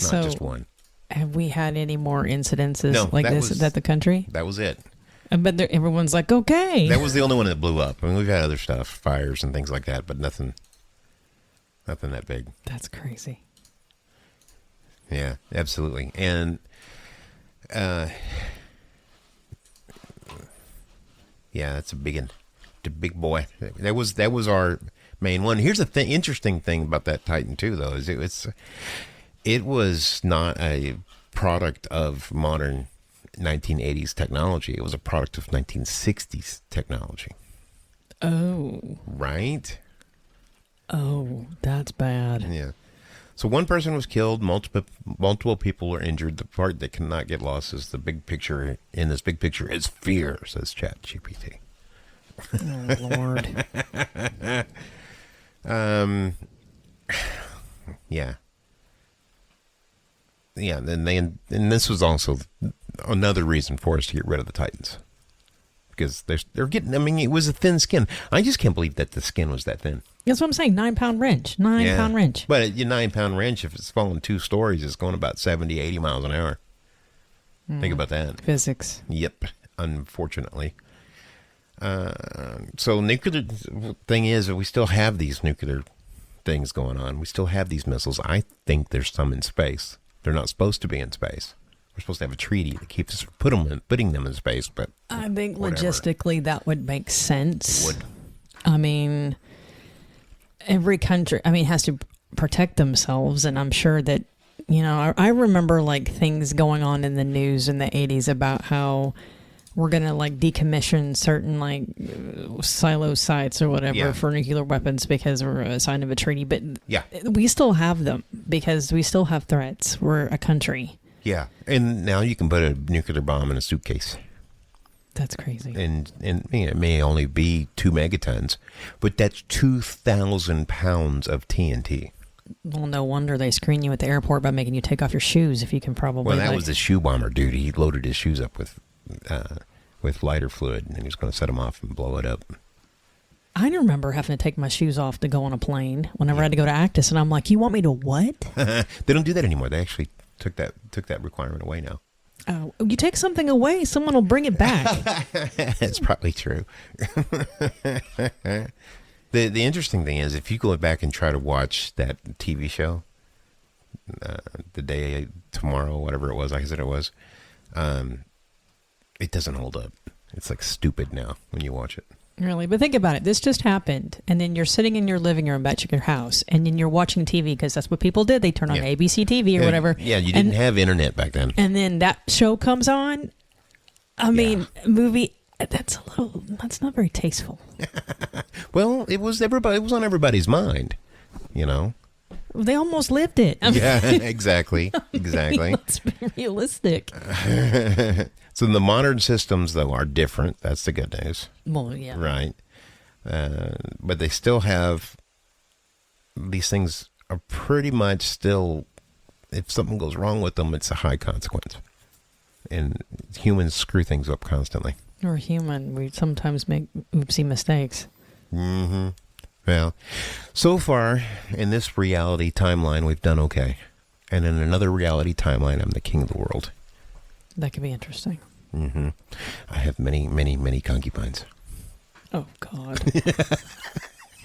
Not just one. Have we had any more incidences this at the country? That was it. But everyone's like, okay. That was the only one that blew up. I mean, we've had other stuff, fires and things like that, but nothing that big. That's crazy. Yeah, absolutely. And yeah, that's a big one. The big boy. That was our main one. Here's the interesting thing about that Titan II, though, is it was not a product of modern 1980s technology. It was a product of 1960s technology. Oh. Right? Oh, that's bad. Yeah. So one person was killed, multiple people were injured. The part that cannot get lost is the big picture. In this big picture is fear, says ChatGPT. Oh, Lord. Yeah. Yeah, and this was also another reason for us to get rid of the Titans. Because they're getting, I mean, it was a thin skin. I just can't believe that the skin was that thin. That's what I'm saying. 9-pound wrench. 9-pound wrench. But your 9-pound wrench, if it's falling 2 stories, it's going about 70, 80 miles an hour. Think about that. Physics. Yep, unfortunately. So nuclear thing is, we still have these nuclear things going on. We still have these missiles. I think there's some in space. They're not supposed to be in space. We're supposed to have a treaty that keeps us from putting them in space. But I think whatever. logistically that would make sense. It would. I mean, every country, has to protect themselves, and I'm sure that, I remember like things going on in the news in the 80s about how we're going to like decommission certain like silo sites or whatever for nuclear weapons because we're a sign of a treaty. But we still have them because we still have threats. We're a country. Yeah. And now you can put a nuclear bomb in a suitcase. That's crazy. And it may only be 2 megatons, but that's 2,000 pounds of TNT. Well, no wonder they screen you at the airport by making you take off your shoes if you can probably. Well, that was the shoe bomber dude. He loaded his shoes up with lighter fluid, and he was going to set them off and blow it up. I remember having to take my shoes off to go on a plane whenever I had to go to Actus, and I'm like, "You want me to what?" They don't do that anymore. They actually took that requirement away now. Oh, you take something away, someone will bring it back. That's probably true. The interesting thing is, if you go back and try to watch that TV show, The Day Tomorrow, whatever it was, like I said it was, it doesn't hold up. It's like stupid now when you watch it. Really? But think about it. This just happened, and then you're sitting in your living room at your house, and then you're watching TV because that's what people did. They turn on ABC TV or whatever. Yeah, you didn't have internet back then. And then that show comes on. I mean, movie... That's not very tasteful. Well, it was on everybody's mind, They almost lived it. Yeah, exactly. Let's be realistic. So the modern systems, though, are different. That's the good news. Well, yeah. Right. But they still have, these things are pretty much still, if something goes wrong with them, it's a high consequence. And humans screw things up constantly. We're human. We sometimes make oopsie mistakes. Mm-hmm. Well, so far in this reality timeline, we've done okay. And in another reality timeline, I'm the king of the world. That could be interesting. Mm-hmm. I have many, many, many concubines. Oh, God.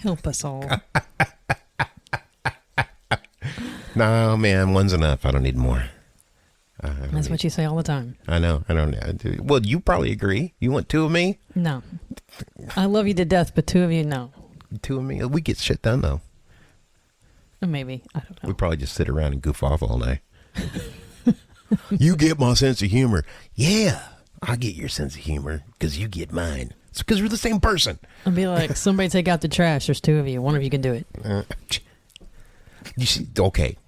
Help us all. No, man, one's enough. I don't need more. That's what you say all the time. I know. Well, you probably agree. You want 2 of me? No. I love you to death, but 2 of you, no. 2 of me? We get shit done, though. Maybe. I don't know. We probably just sit around and goof off all day. You get my sense of humor. Yeah, I get your sense of humor because you get mine. It's because we're the same person. I'd be like, somebody take out the trash. There's 2 of you. One of you can do it. You see, okay.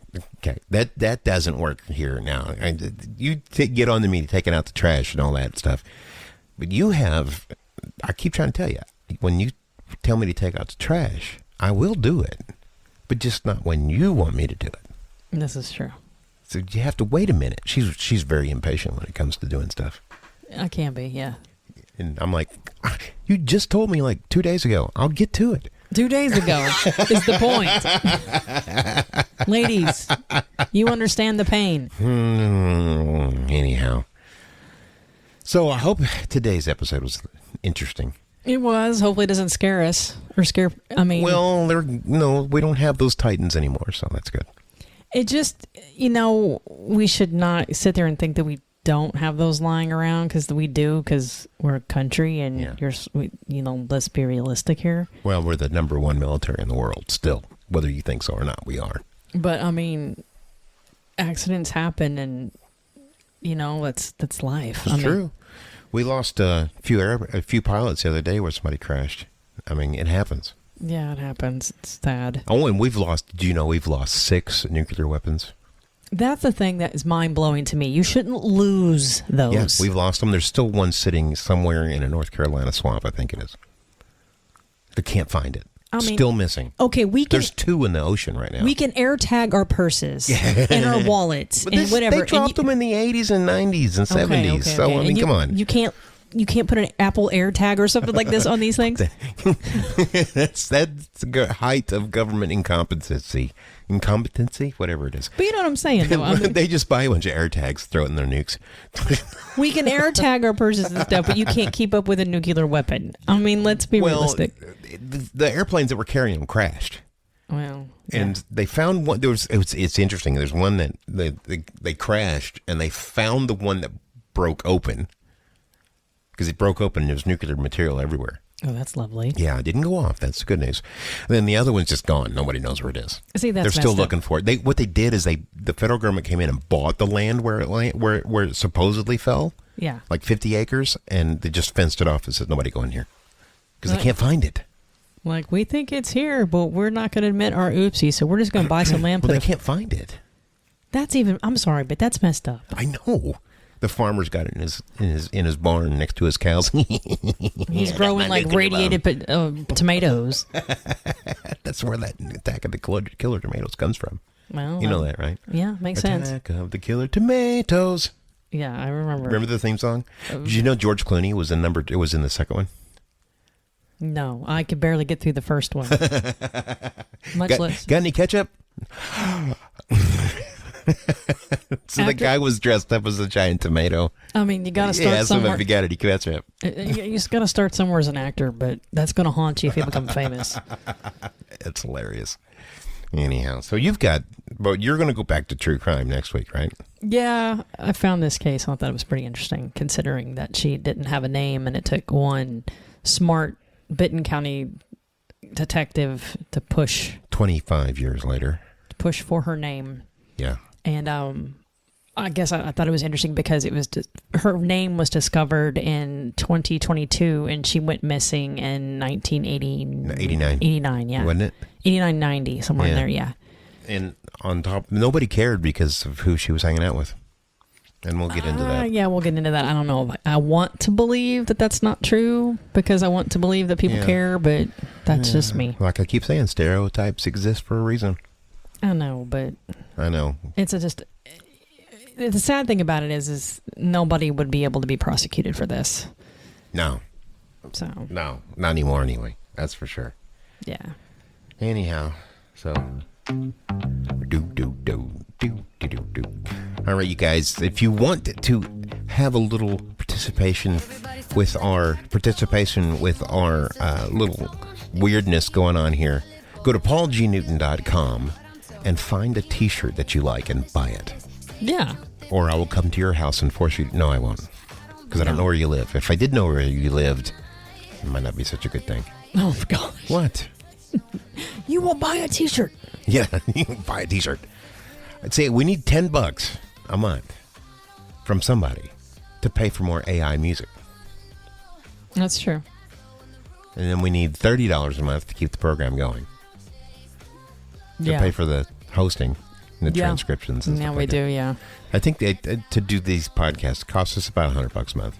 That doesn't work here now. You get on to me taking out the trash and all that stuff. But I keep trying to tell you, when you tell me to take out the trash, I will do it. But just not when you want me to do it. This is true. So you have to wait a minute. She's very impatient when it comes to doing stuff. I can be, yeah. And I'm like, you just told me like 2 days ago. I'll get to it. 2 days ago is the point. Ladies, you understand the pain. Anyhow. So I hope today's episode was interesting. It was. Hopefully it doesn't scare us. Well, we don't have those titans anymore, so that's good. It just, we should not sit there and think that we don't have those lying around, because we do, because we're a country, and let's be realistic here. Well, we're the number 1 military in the world still, whether you think so or not. We are. But accidents happen, and that's life. It's true. We lost a few pilots the other day where somebody crashed. It happens. Yeah, it happens. It's sad. Oh, and we've lost 6 nuclear weapons? That's the thing that is mind-blowing to me. You shouldn't lose those. Yes, we've lost them. There's still one sitting somewhere in a North Carolina swamp, I think it is. They can't find it. Still missing. Okay, there's 2 in the ocean right now. We can air tag our purses and our wallets and whatever. They dropped them in the 80s and 90s and 70s. Okay. So, come on. You can't you can't put an Apple AirTag or something like this on these things? that's the height of government incompetency, whatever it is. But you know what I'm saying, though. They just buy a bunch of AirTags, throw it in their nukes. We can AirTag our purses and stuff, but you can't keep up with a nuclear weapon. I mean, let's be realistic. The airplanes that were carrying them crashed. Well, and they found one. It's interesting. There's one that they crashed, and they found the one that broke open because it broke open and there was nuclear material everywhere. Oh, that's lovely. Yeah, it didn't go off. That's the good news. And then the other one's just gone. Nobody knows where it is. See, they're still looking for it. What they did is the federal government came in and bought the land where it supposedly fell. Yeah, like 50 acres, and they just fenced it off and said nobody go in here because they can't find it. Like, we think it's here, but we're not going to admit our oopsie, so we're just going to buy some land. Well, they can't find it. I'm sorry, but that's messed up. I know. The farmer's got it in his barn next to his cows. He's growing like radiated tomatoes. That's where that Attack of the Killer Tomatoes comes from. Well, you know that, right? Yeah, makes sense. Attack of the Killer Tomatoes. Yeah, I remember. Remember the theme song? Did you know George Clooney was in the second one? No, I could barely get through the first one. Much less. Got any ketchup? So the guy was dressed up as a giant tomato. I mean, you got to start somewhere. If you got any ketchup. You just got to start somewhere as an actor, but that's going to haunt you if you become famous. It's hilarious. Anyhow, so you're going to go back to true crime next week, right? Yeah, I found this case. I thought it was pretty interesting, considering that she didn't have a name, and it took one smart Benton County detective to push 25 years later for her name. Yeah. And I guess I thought it was interesting because it was her name was discovered in 2022 and she went missing in 89, yeah. Wasn't it? 89, 90, somewhere in there, yeah. And on top, nobody cared because of who she was hanging out with. And we'll get into that. Yeah, we'll get into that. I don't know. I want to believe that that's not true because I want to believe that people care, but that's just me. Like I keep saying, stereotypes exist for a reason. I know, but... I know. The sad thing about it is nobody would be able to be prosecuted for this. No. So. No, not anymore anyway. That's for sure. Yeah. Anyhow, so... All right, you guys, if you want to have a little participation with our little weirdness going on here, go to paulgnewton.com and find a t-shirt that you like and buy it. Yeah. Or I will come to your house and force you. No, I won't. Because I don't know where you live. If I did know where you lived, it might not be such a good thing. Oh, gosh. What? You will buy a t-shirt. Yeah, you can buy a t-shirt. I'd say we need $10 a month from somebody to pay for more AI music. That's true. And then we need $30 a month to keep the program going. To pay for the hosting and the transcriptions and stuff like that. Yeah. I think to do these podcasts costs us about $100 a month.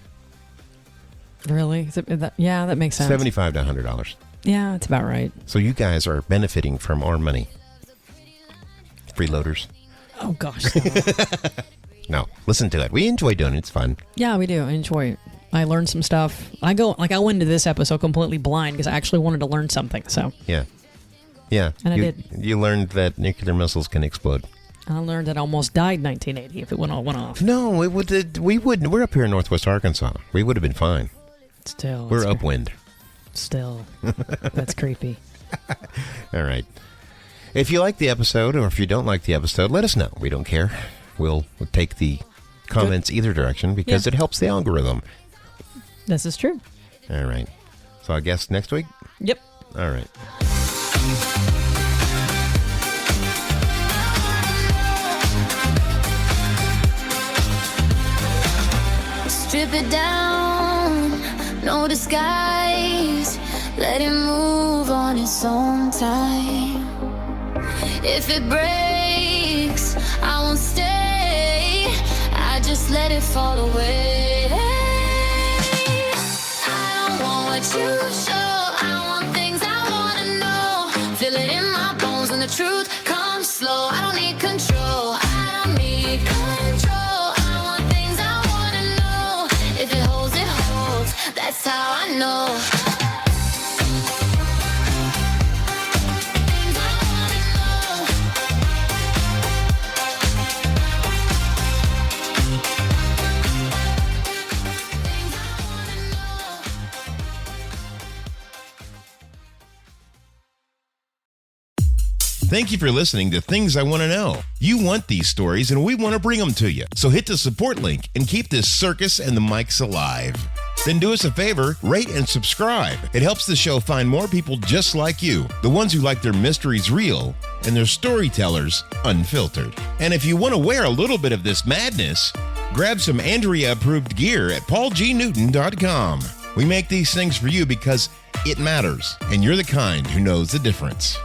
Really? That makes sense. $75 to $100. Yeah, that's about right. So you guys are benefiting from our money. Freeloaders. Oh, gosh. No, listen to it. We enjoy doing it. It's fun. Yeah, we do. I enjoy it. I learned some stuff. I went into this episode completely blind because I actually wanted to learn something. So yeah. And I did. You learned that nuclear missiles can explode. I learned that I almost died in 1980 if it went off. No, we wouldn't. We're up here in Northwest Arkansas. We would have been fine. Still. We're upwind. Still. That's creepy. All right. If you like the episode or if you don't like the episode, let us know. We don't care. We'll take the comments either direction because it helps the algorithm. This is true. All right. So I guess next week? Yep. All right. Strip it down, no disguise. Let it move on its own time. If it breaks, I won't stay. I just let it fall away. I don't want what you show. I want things I wanna know. Feel it in my bones when the truth comes slow. I don't need control. I don't need control. I want things I wanna know. If it holds, it holds. wanna know. Thank you for listening to Things I Want to Know. You want these stories, and we want to bring them to you. So hit the support link and keep this circus and the mics alive. Then do us a favor, rate and subscribe. It helps the show find more people just like you, the ones who like their mysteries real and their storytellers unfiltered. And if you want to wear a little bit of this madness, grab some Andrea-approved gear at paulgnewton.com. We make these things for you because it matters, and you're the kind who knows the difference.